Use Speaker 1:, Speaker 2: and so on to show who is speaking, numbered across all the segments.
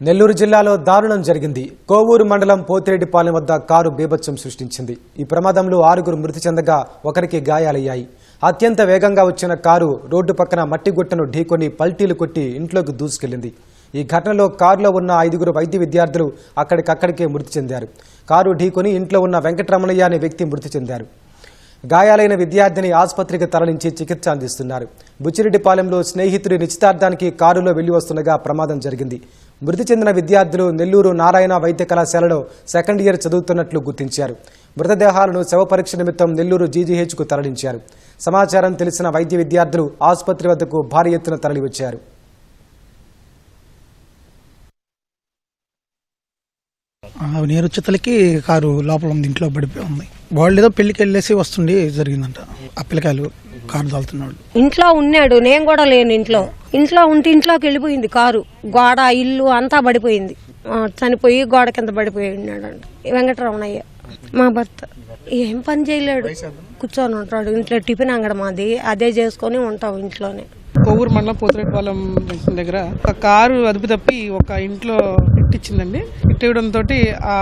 Speaker 1: నెల్లూరు జిల్లాలో దారుణం జరిగింది. కోవూరు మండలం పోతిరెడ్డిపాలెం వద్ద కారు బీభత్సం సృష్టించింది. ఈ ప్రమాదంలో 6 మృతి చెందగా ఒకరికి గాయాలయ్యాయి. అత్యంత వేగంగా వచ్చిన కారు రోడ్డు పక్కన మట్టి గుట్టను ఢీకొని పల్టీలు కొట్టి ఇంట్లోకి దూసుకెళ్లింది. ఈ ఘటనలో కారులో ఉన్న 5 వైద్య విద్యార్థులు అక్కడికక్కడికే మృతి చెందారు. కారు ఢీకొని ఇంట్లో ఉన్న వెంకటరమణయ్య అనే వ్యక్తి మృతి చెందారు. గాయాలైన విద్యార్థిని ఆసుపత్రికి తరలించి చికిత్స అందిస్తున్నారు. బుచ్చిరెడ్డిపాలెంలో స్నేహితుడి నిశ్చితార్థానికి కారులో వెళ్లి వస్తుండగా ప్రమాదం జరిగింది. మృతి చెందిన విద్యార్థులు నెల్లూరు నారాయణ వైద్య కళాశాలలో సెకండ్ ఇయర్ చదువుతున్నట్లు గుర్తించారు. మృతదేహాలను శవ పరీక్ష నిమిత్తం నెల్లూరు జీజీహెచ్కు తరలించారు. సమాచారం తెలిసిన వైద్య విద్యార్థులు ఆసుపత్రి వద్దకు భారీ ఎత్తున తరలివచ్చారు.
Speaker 2: నీరుచితలకి కారు లోపల ఉంది, ఇంట్లో పడిపోయి ఉంది. వాళ్ళు ఏదో పెళ్లికి వెళ్ళేసి వస్తుండే జరిగిందంట. ఆ పిల్లకాయలు కారు దాల్తున్నాడు.
Speaker 3: ఇంట్లో ఉన్నాడు, నేను కూడా లేను. ఇంట్లో ఉంటే ఇంట్లోకి వెళ్ళిపోయింది కారు. గోడ ఇల్లు అంతా పడిపోయింది. చనిపోయి గోడ కింద పడిపోయి ఉన్నాడు. వెంకటరమణయ్య మా భర్త. ఏం పని చేయలేడు, కూర్చొని ఉంటాడు. ఇంట్లో టిఫిన్ అంగడి మాది, అదే చేసుకొని ఉంటాం ఇంట్లోనే.
Speaker 4: కోవూరు మండలం పోతిరెడ్డిపాలెం దగ్గర ఒక కారు అదుపు తప్పి ఒక ఇంట్లో ఇట్టించిందండి. ఇట్టివ్వడంతో ఆ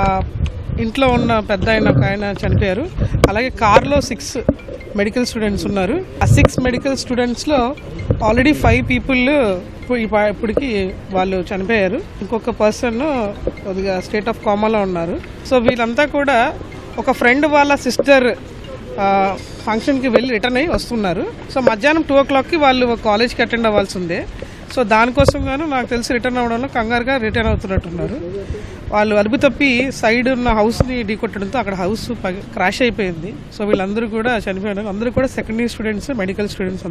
Speaker 4: ఇంట్లో ఉన్న పెద్ద ఆయన చనిపోయారు. అలాగే కారులో 6 మెడికల్ స్టూడెంట్స్ ఉన్నారు. ఆ 6 మెడికల్ స్టూడెంట్స్లో ఆల్రెడీ 5 పీపుల్ ఇప్పటికి వాళ్ళు చనిపోయారు. ఇంకొక పర్సన్ కొద్దిగా స్టేట్ ఆఫ్ కామాలో ఉన్నారు. సో వీళ్ళంతా కూడా ఒక ఫ్రెండ్ వాళ్ళ సిస్టర్ ఫంక్షన్కి వెళ్ళి రిటర్న్ అయ్యి వస్తున్నారు. సో మధ్యాహ్నం 2 o'clockకి వాళ్ళు కాలేజ్కి అటెండ్ అవ్వాల్సి ఉంది. సో దానికోసం గాను నాకు తెలిసి రిటర్న్ అవ్వడంలో కంగారుగా రిటర్న్ అవుతున్నట్టున్నారు. వాళ్ళు అదుపు తప్పి సైడ్ ఉన్న హౌస్ని ఢీకొట్టడంతో అక్కడ హౌస్ క్రాష్ అయిపోయింది. సో వీళ్ళందరూ కూడా చనిపోయారు. అందరూ కూడా second year students, medical students.